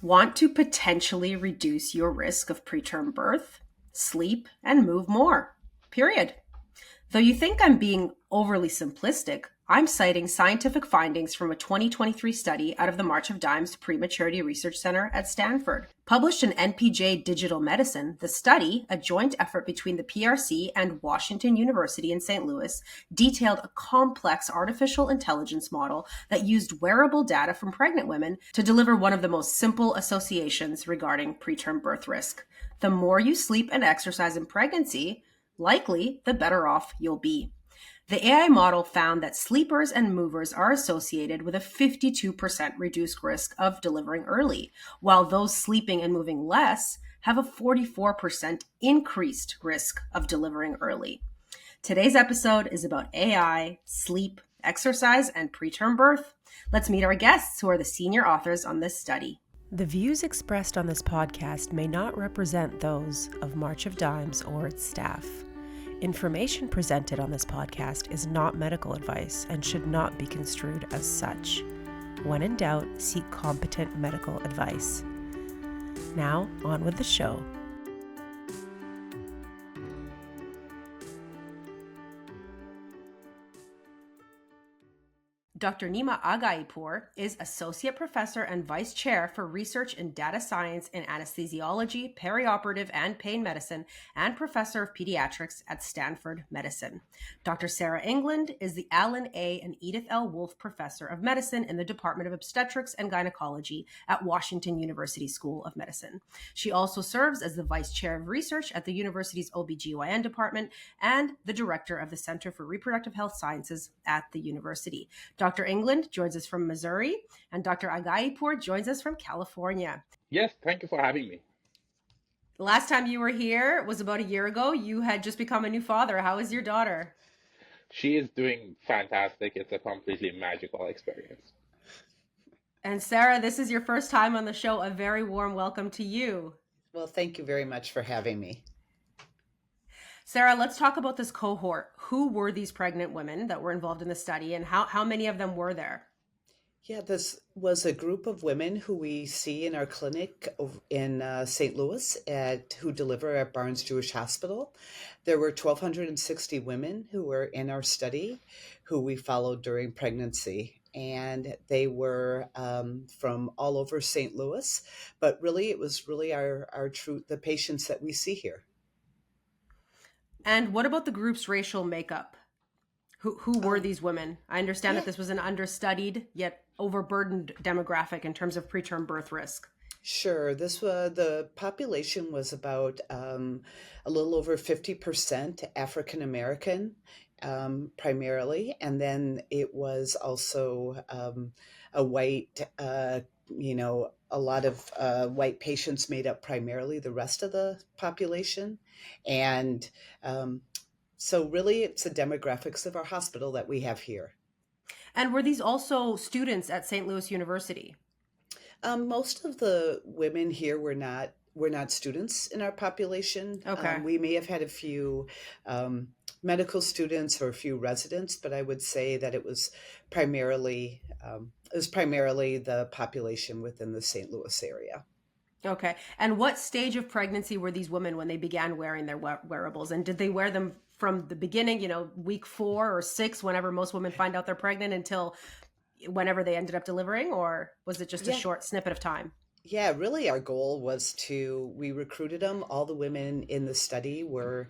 Want to potentially reduce your risk of preterm birth, sleep, and move more. Period. Though you think I'm being overly simplistic, I'm citing scientific findings from a 2023 study out of the March of Dimes Prematurity Research Center at Stanford. Published in NPJ Digital Medicine, the study, a joint effort between the PRC and Washington University in St. Louis, detailed a complex artificial intelligence model that used wearable data from pregnant women to deliver one of the most simple associations regarding preterm birth risk. The more you sleep and exercise in pregnancy, likely the better off you'll be. The AI model found that sleepers and movers are associated with a 52% reduced risk of delivering early, while those sleeping and moving less have a 44% increased risk of delivering early. Today's episode is about AI, sleep, exercise, and preterm birth. Let's meet our guests, who are the senior authors on this study. The views expressed on this podcast may not represent those of March of Dimes or its staff. Information presented on this podcast is not medical advice and should not be construed as such. When in doubt, seek competent medical advice. Now, on with the show. Dr. Nima Agaipour is Associate Professor and Vice Chair for Research in Data Science in Anesthesiology, Perioperative and Pain Medicine, and Professor of Pediatrics at Stanford Medicine. Dr. Sarah England is the Alan A. and Edith L. Wolfe Professor of Medicine in the Department of Obstetrics and Gynecology at Washington University School of Medicine. She also serves as the Vice Chair of Research at the university's OBGYN department and the Director of the Center for Reproductive Health Sciences at the university. Dr. England joins us from Missouri, and Dr. Agaipour joins us from California. Yes, thank you for having me. The last time you were here was about a year ago. You had just become a new father. How is your daughter? She is doing fantastic. It's a completely magical experience. And Sarah, this is your first time on the show. A very warm welcome to you. Well, thank you very much for having me. Sarah, let's talk about this cohort. Who were these pregnant women that were involved in the study, and how many of them were there? Yeah, this was a group of women who we see in our clinic in St. Louis who deliver at Barnes Jewish Hospital. There were 1,260 women who were in our study who we followed during pregnancy. And they were from all over St. Louis, but really it was really the patients that we see here. And what about the group's racial makeup? Who were these women? I understand that this was an understudied yet overburdened demographic in terms of preterm birth risk. Sure. The population was about a little over 50% African American, primarily, and then it was also a white. A lot of white patients made up primarily the rest of the population, and so really it's the demographics of our hospital that we have here. And were these also students at St. Louis University? Most of the women here were not students in our population. Okay. We may have had a few medical students or a few residents, but I would say that it was primarily the population within the St. Louis area. Okay. And what stage of pregnancy were these women when they began wearing their wearables? And did they wear them from the beginning, week 4 or 6, whenever most women find out they're pregnant, until whenever they ended up delivering? Or was it just a short snippet of time? Yeah, really our goal was we recruited them. All the women in the study wore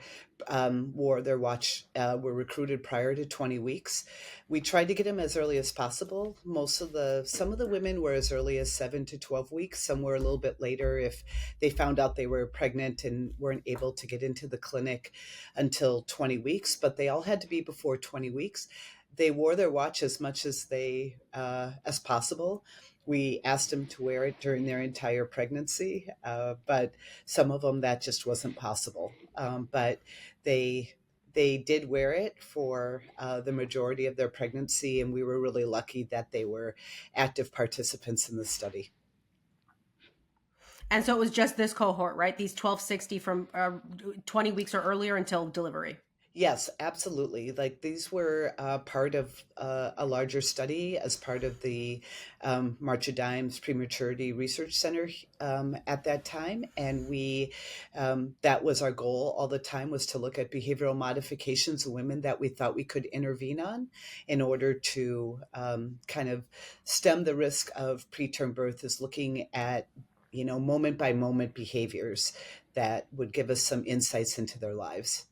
their watch, were recruited prior to 20 weeks. We tried to get them as early as possible. Some of the women were as early as 7 to 12 weeks. Some were a little bit later if they found out they were pregnant and weren't able to get into the clinic until 20 weeks, but they all had to be before 20 weeks. They wore their watch as much as as possible. We asked them to wear it during their entire pregnancy, but some of them that just wasn't possible. But they did wear it for the majority of their pregnancy, and we were really lucky that they were active participants in the study. And so it was just this cohort, right? These 1,260 from 20 weeks or earlier until delivery. Yes, absolutely. Like these were part of a larger study as part of the March of Dimes Prematurity Research Center at that time, and we that was our goal all the time, was to look at behavioral modifications of women that we thought we could intervene on in order to kind of stem the risk of preterm birth. Is looking at moment by moment behaviors that would give us some insights into their lives.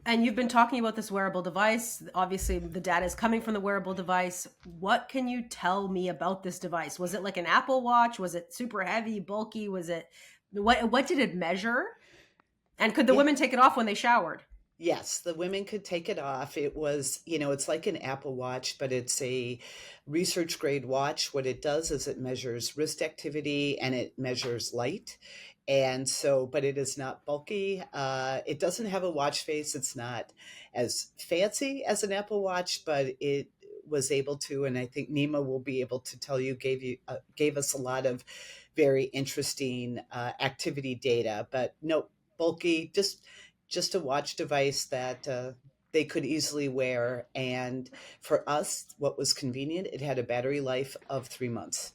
And you've been talking about this wearable device. Obviously, the data is coming from the wearable device. What can you tell me about this device? Was it like an Apple Watch? Was it super heavy, bulky? Was it what did it measure? And could the Yeah. women take it off when they showered? Yes, the women could take it off. It was, it's like an Apple Watch, but it's a research grade watch. What it does is it measures wrist activity and it measures light. And so, but it is not bulky. It doesn't have a watch face. It's not as fancy as an Apple Watch, but it was able to, and I think Nima will be able to tell you, gave us a lot of very interesting activity data. But no, bulky, just a watch device that they could easily wear. And for us, what was convenient, it had a battery life of 3 months.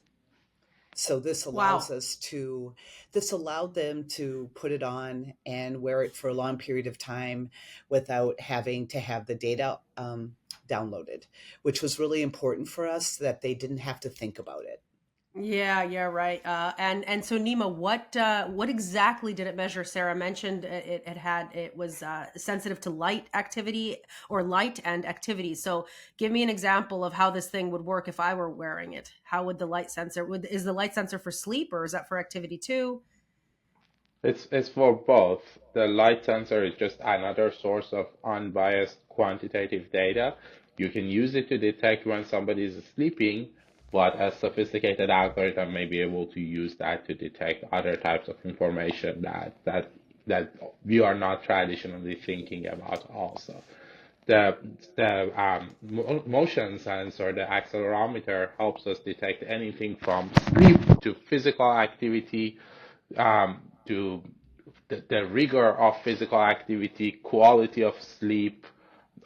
So Wow. this allowed them to put it on and wear it for a long period of time without having to have the data downloaded, which was really important for us, that they didn't have to think about it. Yeah, yeah, right. And so Nima, what exactly did it measure? Sarah mentioned it was sensitive to light activity or light and activity. So give me an example of how this thing would work if I were wearing it. How would the light sensor is the light sensor for sleep or is that for activity too? It's for both. The light sensor is just another source of unbiased quantitative data. You can use it to detect when somebody is sleeping, but a sophisticated algorithm may be able to use that to detect other types of information that we are not traditionally thinking about also. The motion sensor, the accelerometer, helps us detect anything from sleep to physical activity, to the rigor of physical activity, quality of sleep,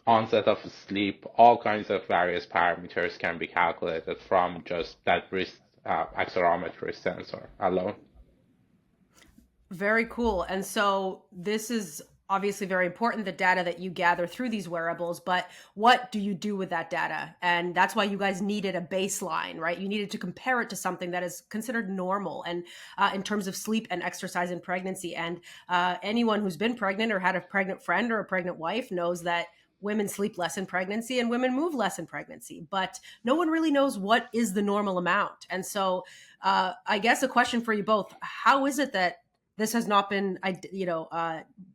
onset of sleep. All kinds of various parameters can be calculated from just that wrist accelerometer sensor alone. Very cool. And so this is obviously very important, the data that you gather through these wearables, but what do you do with that data? And that's why you guys needed a baseline, right? You needed to compare it to something that is considered normal and in terms of sleep and exercise in pregnancy. And anyone who's been pregnant or had a pregnant friend or a pregnant wife knows that women sleep less in pregnancy and women move less in pregnancy, but no one really knows what is the normal amount. And so I guess a question for you both, how is it that this has not been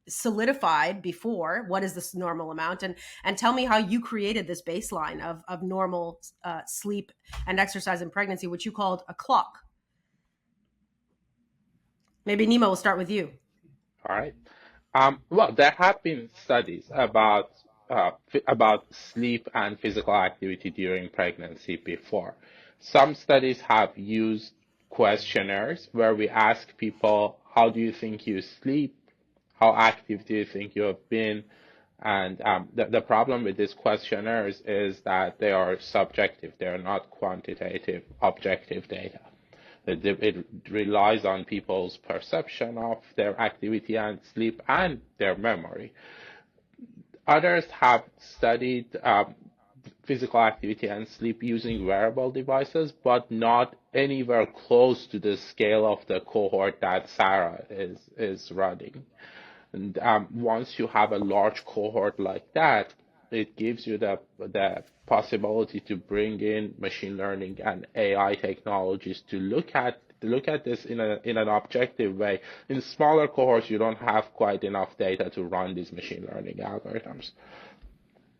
solidified before? What is this normal amount? And tell me how you created this baseline of normal sleep and exercise in pregnancy, which you called a clock. Maybe Nima, will start with you. All right. Well, there have been studies about sleep and physical activity during pregnancy before. Some studies have used questionnaires where we ask people, how do you think you sleep? How active do you think you have been? And the problem with these questionnaires is that they are subjective. They are not quantitative, objective data. It relies on people's perception of their activity and sleep and their memory. Others have studied physical activity and sleep using wearable devices, but not anywhere close to the scale of the cohort that Sarah is running. And once you have a large cohort like that, it gives you the possibility to bring in machine learning and AI technologies to look at this in an objective way. In smaller cohorts, you don't have quite enough data to run these machine learning algorithms.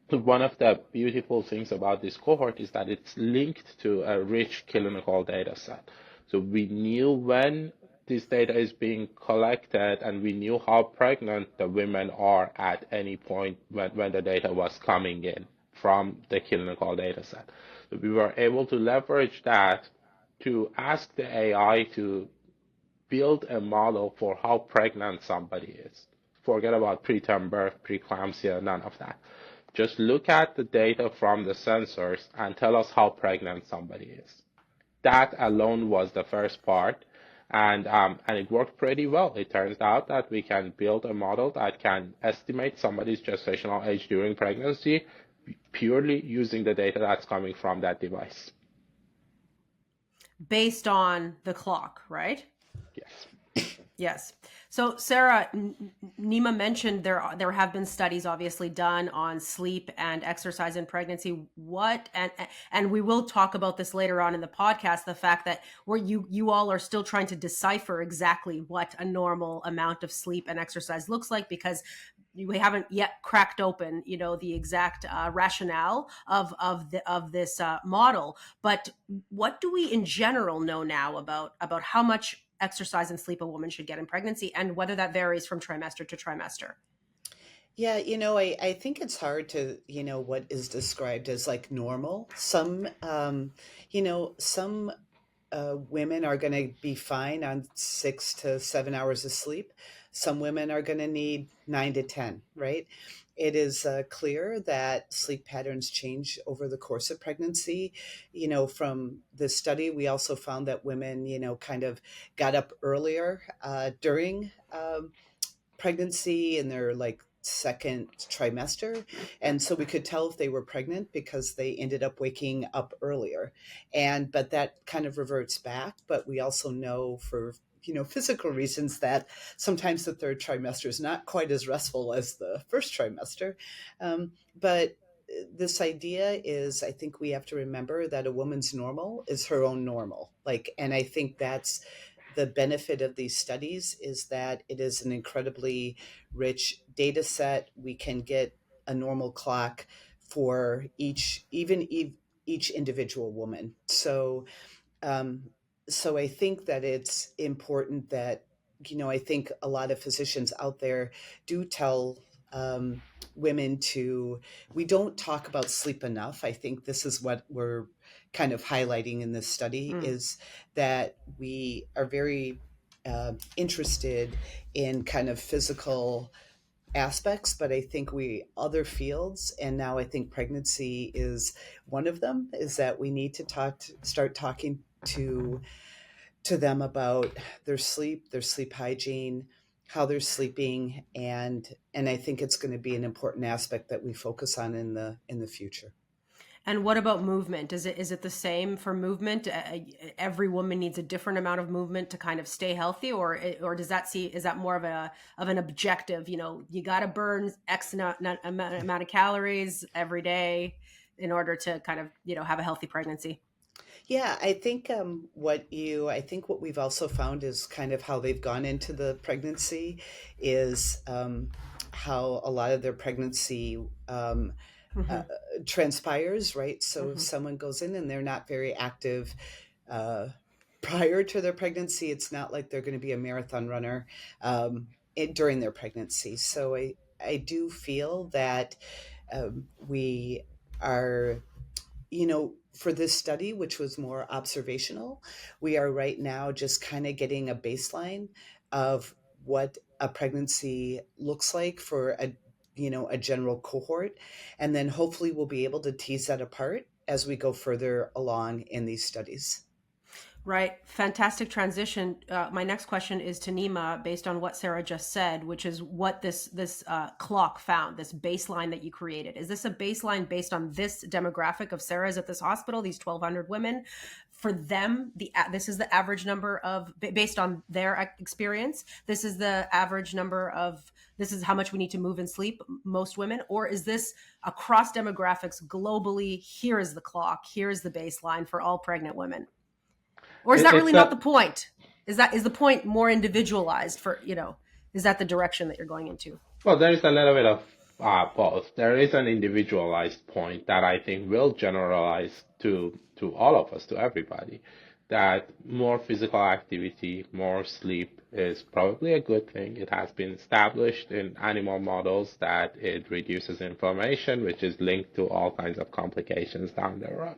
One of the beautiful things about this cohort is that it's linked to a rich clinical data set. So we knew when this data is being collected, and we knew how pregnant the women are at any point when the data was coming in from the clinical data set. So we were able to leverage that to ask the AI to build a model for how pregnant somebody is. Forget about preterm birth, preeclampsia, none of that. Just look at the data from the sensors and tell us how pregnant somebody is. That alone was the first part, and it worked pretty well. It turns out that we can build a model that can estimate somebody's gestational age during pregnancy purely using the data that's coming from that device. Based on the clock, right? Yes. Yes. So, Sarah, Nima mentioned there have been studies obviously done on sleep and exercise in pregnancy. What and we will talk about this later on in the podcast. The fact that you all are still trying to decipher exactly what a normal amount of sleep and exercise looks like, because we haven't yet cracked open, the exact rationale of this model. But what do we in general know now about how much exercise and sleep a woman should get in pregnancy, and whether that varies from trimester to trimester? Yeah, I think it's hard to, what is described as like normal. Some women are going to be fine on 6 to 7 hours of sleep. Some women are going to need 9 to 10, right? It is clear that sleep patterns change over the course of pregnancy. From the study, we also found that women, kind of got up earlier during pregnancy in their like second trimester, and so we could tell if they were pregnant because they ended up waking up earlier. But that kind of reverts back. But we also know for physical reasons that sometimes the third trimester is not quite as restful as the first trimester. But this idea is, I think we have to remember that a woman's normal is her own normal. And I think that's the benefit of these studies, is that it is an incredibly rich data set. We can get a normal clock for each individual woman. Um, so I think that it's important that, I think a lot of physicians out there do tell um, women we don't talk about sleep enough. I think this is what we're kind of highlighting in this study, Mm. is that we are very interested in kind of physical aspects, but I think other fields, and now I think pregnancy is one of them, is that we need to start talking to them about their sleep hygiene, how they're sleeping, and I think it's going to be an important aspect that we focus on in the future. And what about movement? Is it the same for movement? Every woman needs a different amount of movement to kind of stay healthy, or is that more of an objective? You got to burn X amount of calories every day in order to kind of have a healthy pregnancy. Yeah, I think what we've also found is kind of how they've gone into the pregnancy is how a lot of their pregnancy Mm-hmm. transpires, right? So if Mm-hmm. someone goes in and they're not very active uh, prior to their pregnancy, it's not like they're going to be a marathon runner during their pregnancy. So I do feel that we are, for this study, which was more observational, we are right now just kind of getting a baseline of what a pregnancy looks like for a general cohort, and then hopefully we'll be able to tease that apart as we go further along in these studies. Right. Fantastic transition. My next question is to Nima, based on what Sarah just said, which is what this clock found, this baseline that you created. Is this a baseline based on this demographic of Sarah's at this hospital, these 1,200 women? For them, this is the average number of, based on their experience, this is the average number of, this is how much we need to move and sleep, most women? Or is this across demographics globally? Here is the clock. Here is the baseline for all pregnant women. Or is that It's really not a the point? Is the point more individualized for, is that the direction that you're going into? Well, there is a little bit of both. There is an individualized point that I think will generalize to all of us, to everybody, that more physical activity, more sleep is probably a good thing. It has been established in animal models that it reduces inflammation, which is linked to all kinds of complications down the road.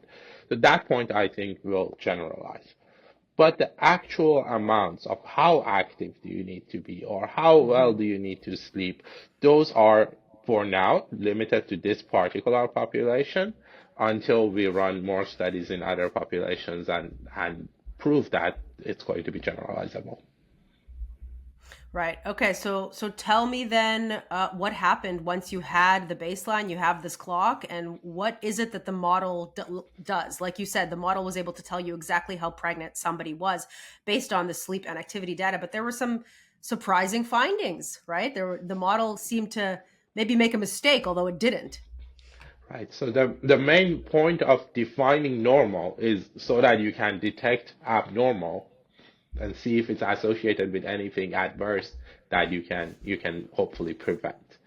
So that point, I think, will generalize. But the actual amounts of how active do you need to be or how well Mm-hmm. do you need to sleep, those are for now limited to this particular population until we run more studies in other populations and prove that it's going to be generalizable. Right. Okay. So tell me then, what happened once you had the baseline, you have this clock, and what is it that the model does? Like you said, the model was able to tell you exactly how pregnant somebody was based on the sleep and activity data, but there were some surprising findings, right? The model seemed to maybe make a mistake, although it didn't. Right. So the main point of defining normal is so that you can detect abnormal and see if it's associated with anything adverse that you can hopefully prevent.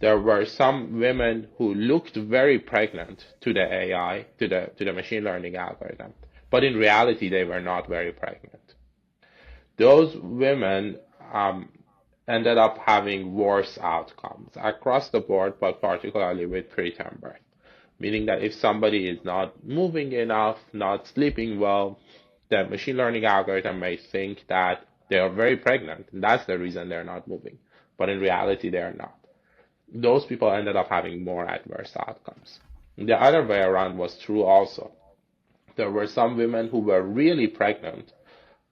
There were some women who looked very pregnant to the AI, to the machine learning algorithm, but in reality they were not very pregnant. Those women ended up having worse outcomes across the board, but particularly with preterm birth. Meaning that if somebody is not moving enough, not sleeping well, the machine learning algorithm may think that they are very pregnant. And that's the reason they're not moving. But in reality, they are not. Those people ended up having more adverse outcomes. The other way around was true also. There were some women who were really pregnant,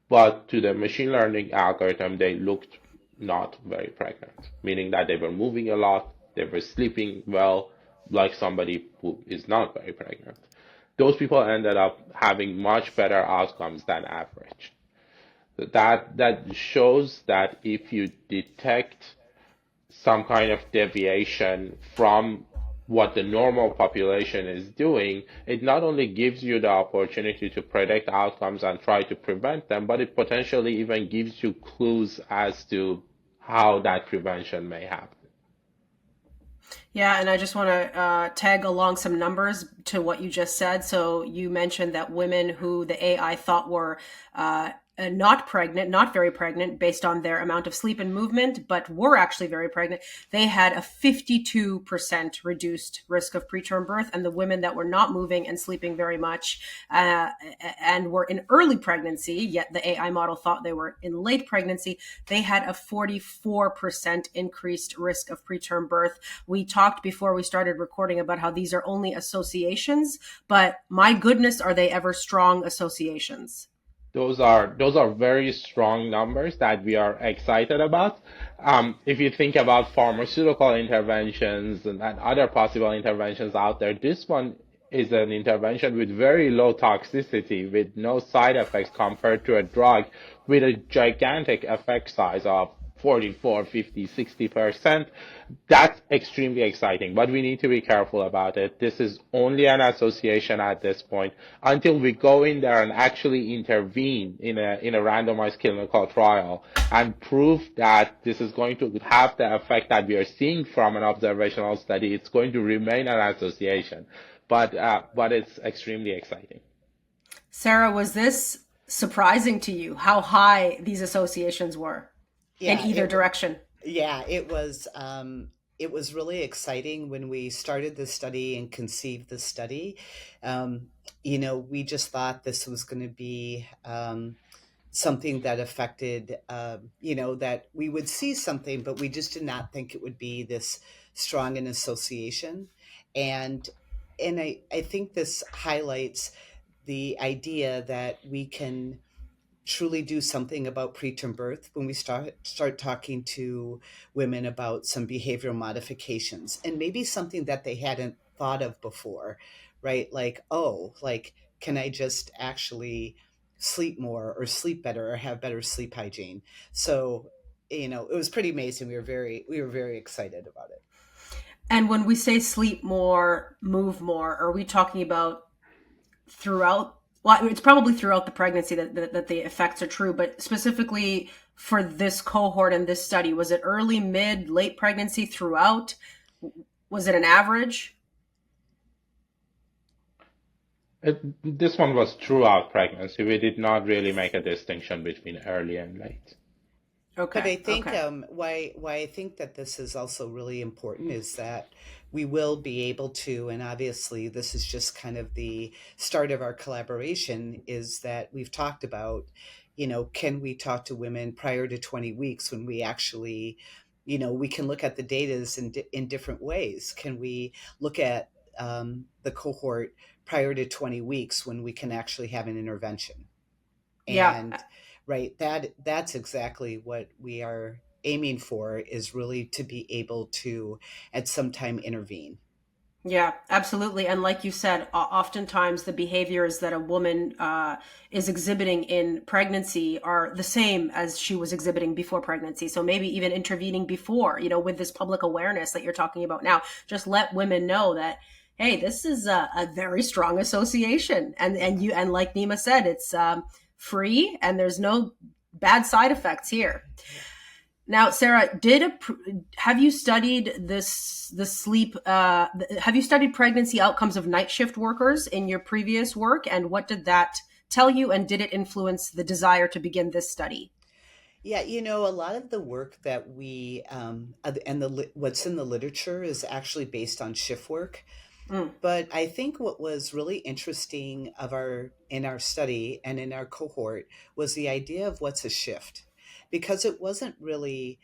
but to the machine learning algorithm, they looked not very pregnant, meaning that they were moving a lot, they were sleeping well, like somebody who is not very pregnant. Those people ended up having much better outcomes than average. That shows that if you detect some kind of deviation from what the normal population is doing, it not only gives you the opportunity to predict outcomes and try to prevent them, but it potentially even gives you clues as to how that prevention may happen. Yeah, and I just want to tag along some numbers to what you just said. So you mentioned that women who the AI thought were not pregnant, not very pregnant, based on their amount of sleep and movement, but were actually very pregnant, they had a 52% reduced risk of preterm birth. And the women that were not moving and sleeping very much and were in early pregnancy, yet the AI model thought they were in late pregnancy, they had a 44% increased risk of preterm birth. We talked before we started recording about how these are only associations, but my goodness, are they ever strong associations? Those are very strong numbers that we are excited about. If you think about pharmaceutical interventions and other possible interventions out there, this one is an intervention with very low toxicity, with no side effects compared to a drug with a gigantic effect size of 44, 50, 60%. That's extremely exciting, but we need to be careful about it. This is only an association at this point until we go in there and actually intervene in a randomized clinical trial and prove that this is going to have the effect that we are seeing from an observational study. It's going to remain an association, but it's extremely exciting. Sarah, was this surprising to you how high these associations were in Yeah, either direction? yeah, it was really exciting when we started the study and conceived the study. Um, we just thought this was going to be something that affected, that we would see something, but we just did not think it would be this strong an association. And I think this highlights the idea that we can truly do something about preterm birth when we start talking to women about some behavioral modifications and maybe something that they hadn't thought of before, right? Like, oh, like, can I just actually sleep more or sleep better or have better sleep hygiene? So, it was pretty amazing. We were very excited about it. And when we say sleep more, move more, are we talking about throughout? Well, it's probably throughout the pregnancy that the effects are true, but specifically for this cohort and this study, was it early, mid, late pregnancy throughout? Was it an average? This one was throughout pregnancy. We did not really make a distinction between early and late. But Okay. I think Okay. why I think that this is also really important is that we will be able to, and obviously this is just kind of the start of our collaboration, is that we've talked about, can we talk to women prior to 20 weeks when we actually, we can look at the data in different ways. Can we look at the cohort prior to 20 weeks when we can actually have an intervention? Yeah. And right, that's exactly what we are aiming for, is really to be able to at some time intervene. Yeah, absolutely. And like you said, oftentimes the behaviors that a woman is exhibiting in pregnancy are the same as she was exhibiting before pregnancy. So maybe even intervening before, with this public awareness that you're talking about now, just let women know that, hey, this is a very strong association. And like Nima said, it's free and there's no bad side effects here. Yeah. Now, Sarah, have you studied this the sleep? Have you studied pregnancy outcomes of night shift workers in your previous work, and what did that tell you? And did it influence the desire to begin this study? Yeah, a lot of the work that we and what's in the literature is actually based on shift work. Mm, But I think what was really interesting of our in our study and in our cohort was the idea of what's a shift, because it wasn't really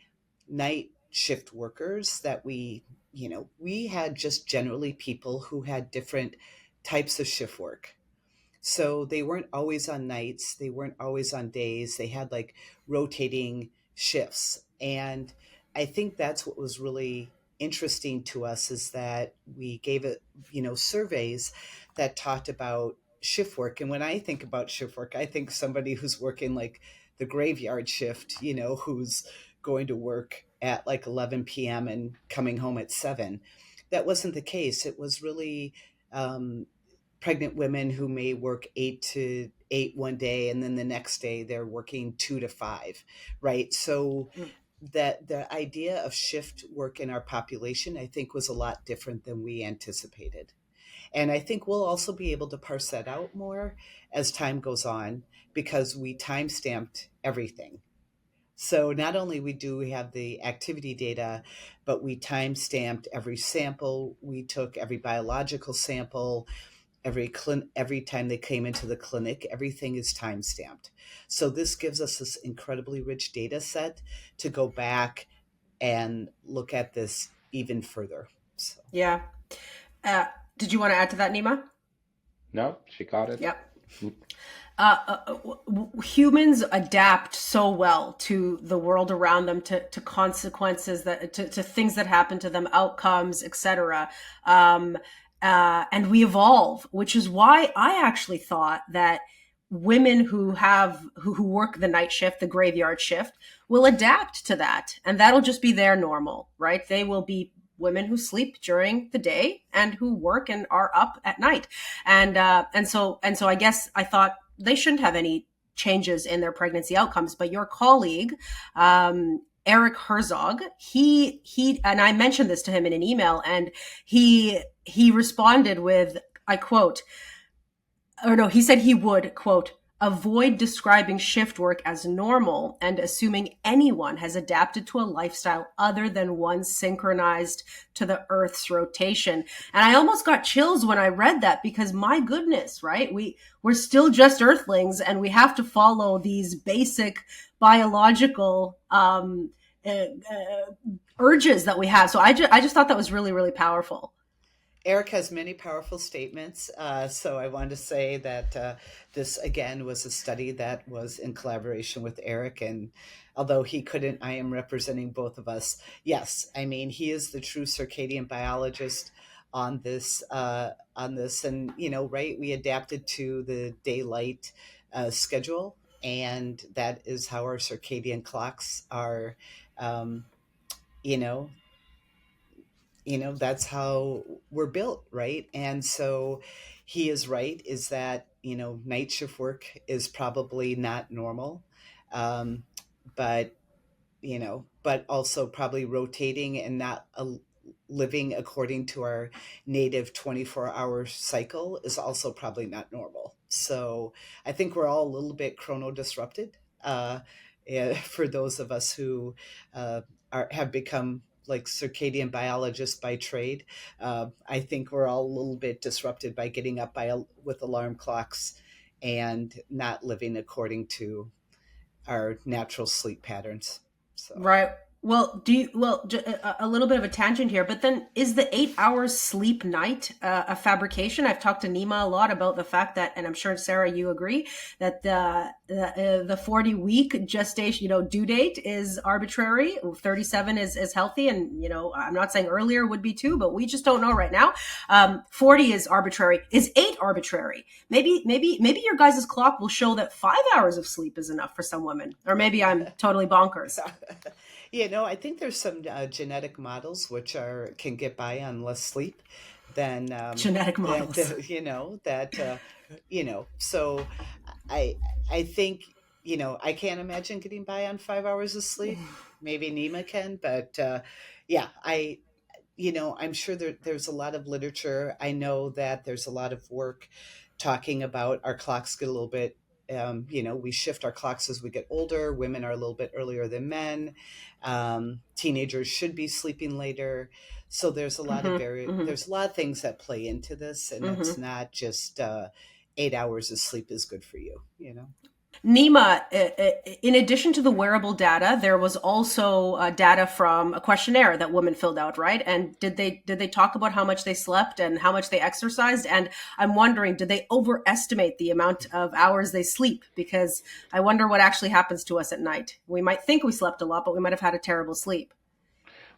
night shift workers that we had just generally people who had different types of shift work. So they weren't always on nights, they weren't always on days. They had like rotating shifts. And I think that's what was really interesting to us, is that we gave it, surveys that talked about shift work. And when I think about shift work, I think somebody who's working like the graveyard shift, who's going to work at like 11 p.m. and coming home at 7. That wasn't the case. It was really pregnant women who may work 8 to 8 one day and then the next day they're working 2 to 5, right? So mm. that the idea of shift work in our population, I think, was a lot different than we anticipated. And I think we'll also be able to parse that out more as time goes on, because we time stamped everything. So not only we have the activity data, but we time stamped every sample we took, every biological sample, every time they came into the clinic. Everything is time stamped. So this gives us this incredibly rich data set to go back and look at this even further. So Yeah. Uh, did you want to add to that, Nima? No, she got it. Yep. Humans adapt so well to the world around them, to consequences, to things that happen to them, outcomes, etc. And we evolve, which is why I actually thought that women who work the night shift, the graveyard shift, will adapt to that, and that'll just be their normal, right? They will be women who sleep during the day and who work and are up at night. And so I guess I thought they shouldn't have any changes in their pregnancy outcomes. But your colleague, Eric Herzog, he and I mentioned this to him in an email, and he responded with, I quote, or no, he said he would, quote, avoid describing shift work as normal and assuming anyone has adapted to a lifestyle other than one synchronized to the Earth's rotation. And I almost got chills when I read that, because my goodness, right? We're still just Earthlings, and we have to follow these basic biological urges that we have. So I just thought that was really, really powerful. Eric has many powerful statements. So I wanted to say that this, again, was a study that was in collaboration with Eric. And although he couldn't, I am representing both of us. Yes, I mean, he is the true circadian biologist on this. And, right, we adapted to the daylight schedule. And that is how our circadian clocks are, um, you know, that's how we're built, right? And so he is right, is that night shift work is probably not normal, um, but but also probably rotating and not living according to our native 24-hour cycle is also probably not normal. So I think we're all a little bit chrono disrupted, uh, for those of us who have become like circadian biologists by trade. I think we're all a little bit disrupted by getting up with alarm clocks and not living according to our natural sleep patterns. So Right. Well, a little bit of a tangent here, but then is the 8 hours sleep night a fabrication? I've talked to Nima a lot about the fact that, and I'm sure Sarah, you agree that the 40-week gestation, due date is arbitrary. 37 is healthy, and I'm not saying earlier would be too, but we just don't know right now. 40 is arbitrary. Is 8 arbitrary? Maybe your guys' clock will show that 5 hours of sleep is enough for some women, or maybe I'm totally bonkers. I think there's some genetic models which can get by on less sleep than Genetic models. that So I I think I can't imagine getting by on 5 hours of sleep. Maybe Nima can, but yeah, I'm sure there's a lot of literature. I know that there's a lot of work talking about our clocks get a little bit, we shift our clocks as we get older. Women are a little bit earlier than men. Teenagers should be sleeping later. So Hmm. there's a lot of things that play into this, and it's Hmm. not just 8 hours of sleep is good for you. Nima, in addition to the wearable data, there was also data from a questionnaire that women filled out, right? And did they talk about how much they slept and how much they exercised? And I'm wondering, did they overestimate the amount of hours they sleep? Because I wonder what actually happens to us at night. We might think we slept a lot, but we might have had a terrible sleep.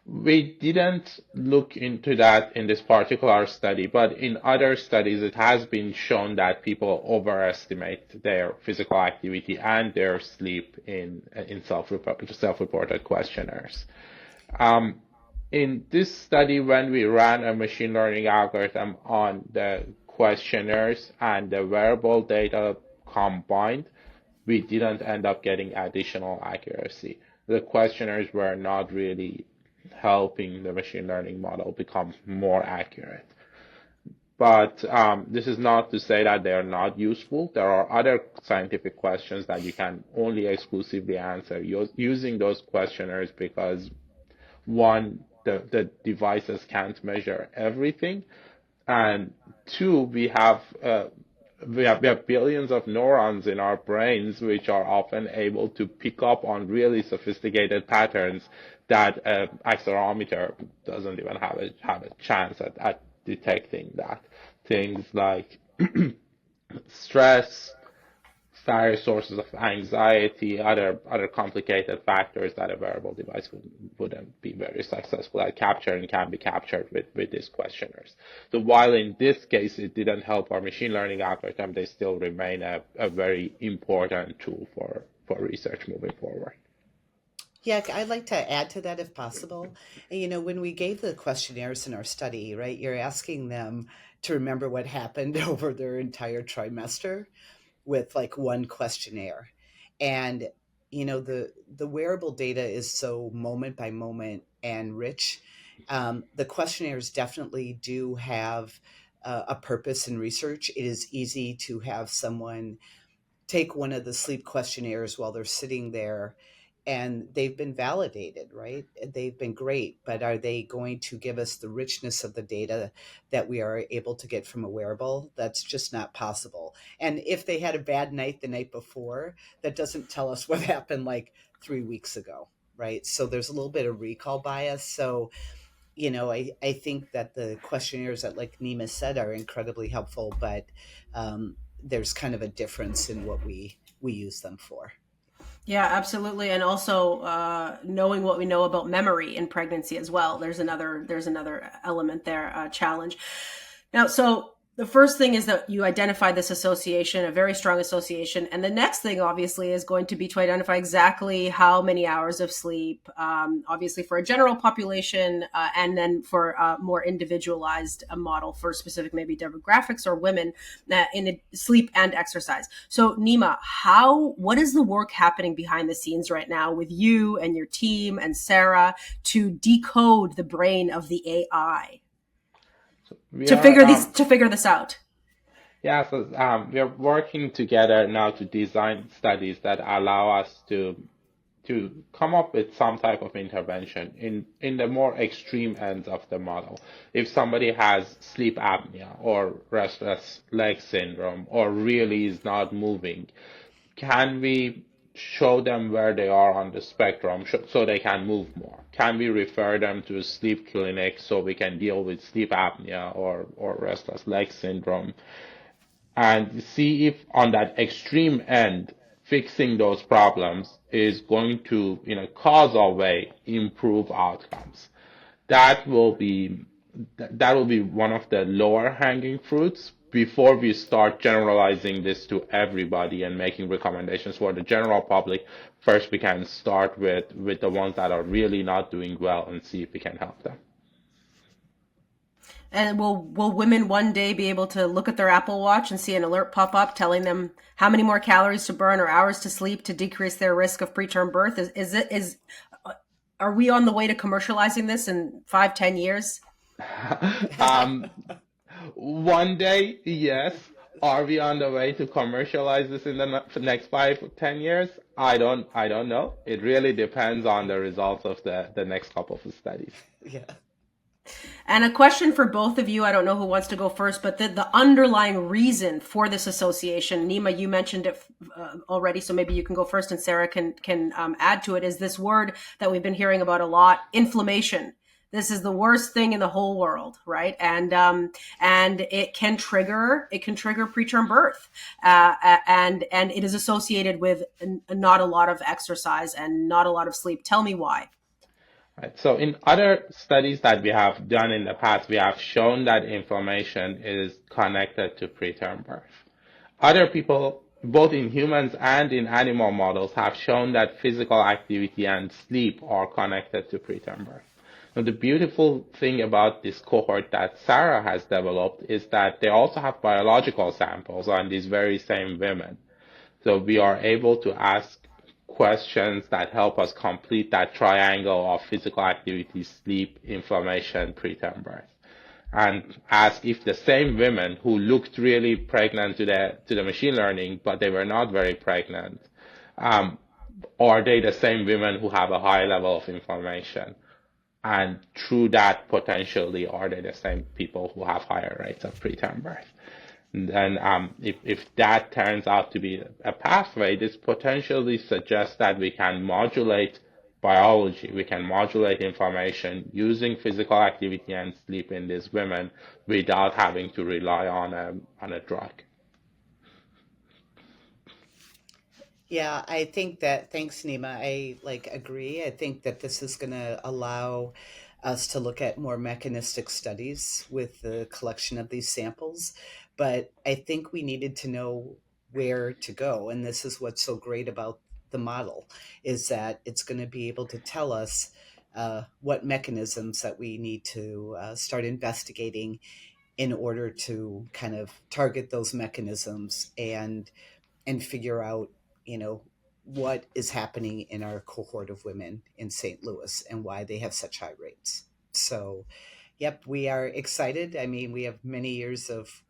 We didn't look into that in this particular study, but in other studies, it has been shown that people overestimate their physical activity and their sleep in self-reported questionnaires. Um, in this study, when we ran a machine learning algorithm on the questionnaires and the wearable data combined, we didn't end up getting additional accuracy. The questionnaires were not really helping the machine learning model become more accurate. But this is not to say that they are not useful. There are other scientific questions that you can only exclusively answer using those questionnaires because one, the devices can't measure everything, and two, we have billions of neurons in our brains which are often able to pick up on really sophisticated patterns that accelerometer doesn't even have a chance at detecting that. Things like stress, various sources of anxiety, other complicated factors that a wearable device wouldn't be very successful at capturing can be captured with these questionnaires. So while in this case it didn't help our machine learning algorithm, they still remain a very important tool for research moving forward. Yeah, I'd like to add to that if possible. And, when we gave the questionnaires in our study, right, you're asking them to remember what happened over their entire trimester with like one questionnaire. And, the wearable data is so moment by moment and rich. The questionnaires definitely do have a purpose in research. It is easy to have someone take one of the sleep questionnaires while they're sitting there, and they've been validated, right? They've been great, but are they going to give us the richness of the data that we are able to get from a wearable? That's just not possible. And if they had a bad night the night before, that doesn't tell us what happened like 3 weeks ago, right? So there's a little bit of recall bias. So I think that the questionnaires that, like Nima said, are incredibly helpful, but there's kind of a difference in what we use them for. Yeah, absolutely, and also knowing what we know about memory in pregnancy as well. There's another element there, challenge. Now, so the first thing is that you identify this association, a very strong association, and the next thing, obviously, is going to be to identify exactly how many hours of sleep, obviously for a general population, and then for a more individualized model for specific maybe demographics or women in sleep and exercise. So, Nima, what is the work happening behind the scenes right now with you and your team and Sarah to decode the brain of the AI So we to are figure this out? yeah, we are working together now to design studies that allow us to to come up with some type of intervention in the more extreme ends of the model. If somebody has sleep apnea or restless leg syndrome or really is not moving, can we show them where they are on the spectrum so they can move more? Can we refer them to a sleep clinic so we can deal with sleep apnea or restless leg syndrome? And see if on that extreme end, fixing those problems is going to, in a causal way, improve outcomes. That will be that will be one of the lower hanging fruits before we start generalizing this to everybody and making recommendations for the general public. First, we can start with the ones that are really not doing well and see if we can help them. And will women one day be able to look at their Apple Watch and see an alert pop up telling them how many more calories to burn or hours to sleep to decrease their risk of preterm birth? Are we on the way to commercializing this in 5-10 years? um, One day, yes. Are we on the way to commercialize this in the next 5 or 10 years? I don't know. It really depends on the results of the next couple of studies. Yeah. And a question for both of you. I don't know who wants to go first, but the underlying reason for this association, Nima, you mentioned it already, so maybe you can go first, and Sarah can add to it. Is this word that we've been hearing about a lot, inflammation? This is the worst thing in the whole world, right? And it can trigger preterm birth, and it is associated with not a lot of exercise and not a lot of sleep. Tell me why. Right. So in other studies that we have done in the past, we have shown that inflammation is connected to preterm birth. Other people, both in humans and in animal models, have shown that physical activity and sleep are connected to preterm birth. Now, the beautiful thing about this cohort that Sarah has developed is that they also have biological samples on these very same women. So we are able to ask questions that help us complete that triangle of physical activity, sleep, inflammation, preterm birth. And ask if the same women who looked really pregnant to the machine learning, but they were not very pregnant, um, are they the same women who have a high level of inflammation? And through that, potentially, are they the same people who have higher rates of preterm birth? Then, if that turns out to be a pathway, this potentially suggests that we can modulate biology, we can modulate inflammation using physical activity and sleep in these women without having to rely on a drug. Yeah, I think that, thanks, Nima. I agree. I think that this is going to allow us to look at more mechanistic studies with the collection of these samples. But I think we needed to know where to go. And this is what's so great about the model, is that it's going to be able to tell us what mechanisms that we need to start investigating in order to kind of target those mechanisms and figure out, you know, what is happening in our cohort of women in St. Louis and why they have such high rates. So, yep, we are excited. I mean, we have many years of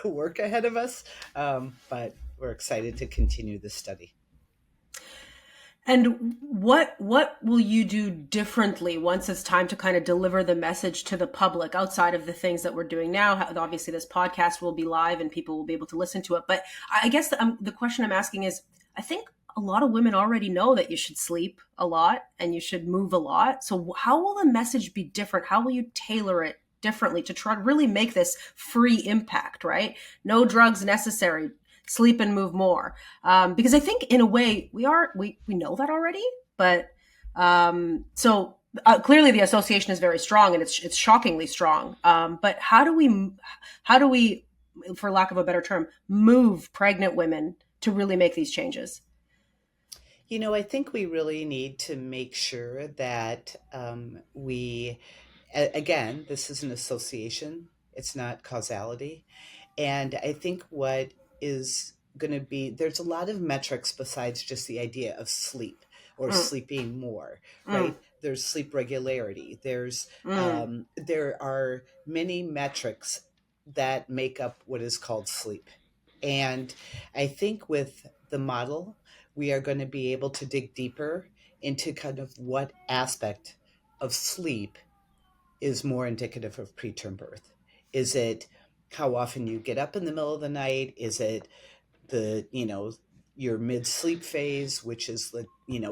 work ahead of us, but we're excited to continue the study. And what will you do differently once it's time to kind of deliver the message to the public outside of the things that we're doing now? Obviously, this podcast will be live and people will be able to listen to it. But I guess the question I'm asking is, I think a lot of women already know that you should sleep a lot and you should move a lot. So how will the message be different? How will you tailor it differently to try to really make this free impact, right? No drugs necessary, sleep and move more, because I think in a way we know that already, but so clearly the association is very strong and it's shockingly strong, but how do we, for lack of a better term, move pregnant women to really make these changes? You know, I think we really need to make sure that again, this is an association, it's not causality. And I think what is going to be, there's a lot of metrics besides just the idea of sleep or Mm, sleeping more, mm, right? There's sleep regularity. mm. There are many metrics that make up what is called sleep. And I think with the model, we are going to be able to dig deeper into kind of what aspect of sleep is more indicative of preterm birth. Is it how often you get up in the middle of the night? Is it the, your mid sleep phase, which is the,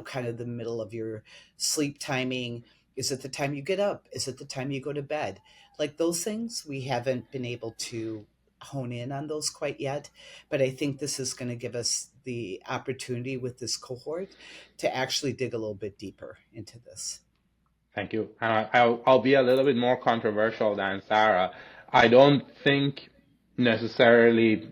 kind of the middle of your sleep timing? Is it the time you get up? Is it the time you go to bed? Like those things, we haven't been able to hone in on those quite yet. But I think this is going to give us the opportunity with this cohort to actually dig a little bit deeper into this. Thank you. And I'll be a little bit more controversial than Sarah. I don't think necessarily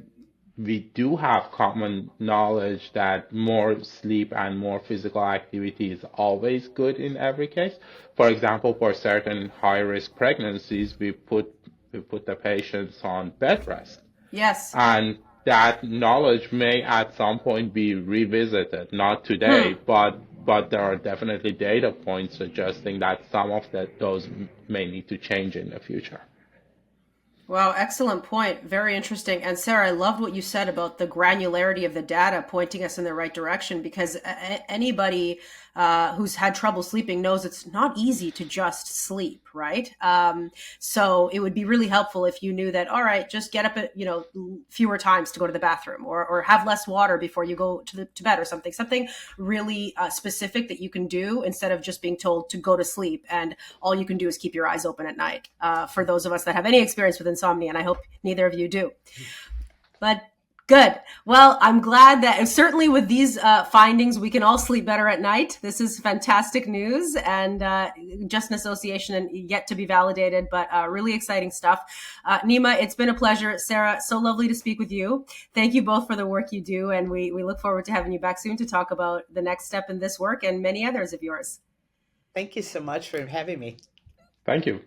we do have common knowledge that more sleep and more physical activity is always good in every case. For example, for certain high-risk pregnancies, we put the patients on bed rest. Yes. And that knowledge may at some point be revisited, not today, but there are definitely data points suggesting that some of those may need to change in the future. Wow, excellent point. Very interesting. And Sarah, I loved what you said about the granularity of the data pointing us in the right direction, because anybody who's had trouble sleeping knows it's not easy to just sleep, right? So it would be really helpful if you knew that, all right, just get up at, fewer times to go to the bathroom, or have less water before you go to bed, or something really specific that you can do instead of just being told to go to sleep. And all you can do is keep your eyes open at night. For those of us that have any experience with insomnia, and I hope neither of you do. But good. Well, I'm glad that, and certainly with these findings, we can all sleep better at night. This is fantastic news, and just an association and yet to be validated, but really exciting stuff. Nima, it's been a pleasure. Sarah, so lovely to speak with you. Thank you both for the work you do, and we look forward to having you back soon to talk about the next step in this work and many others of yours. Thank you so much for having me. Thank you.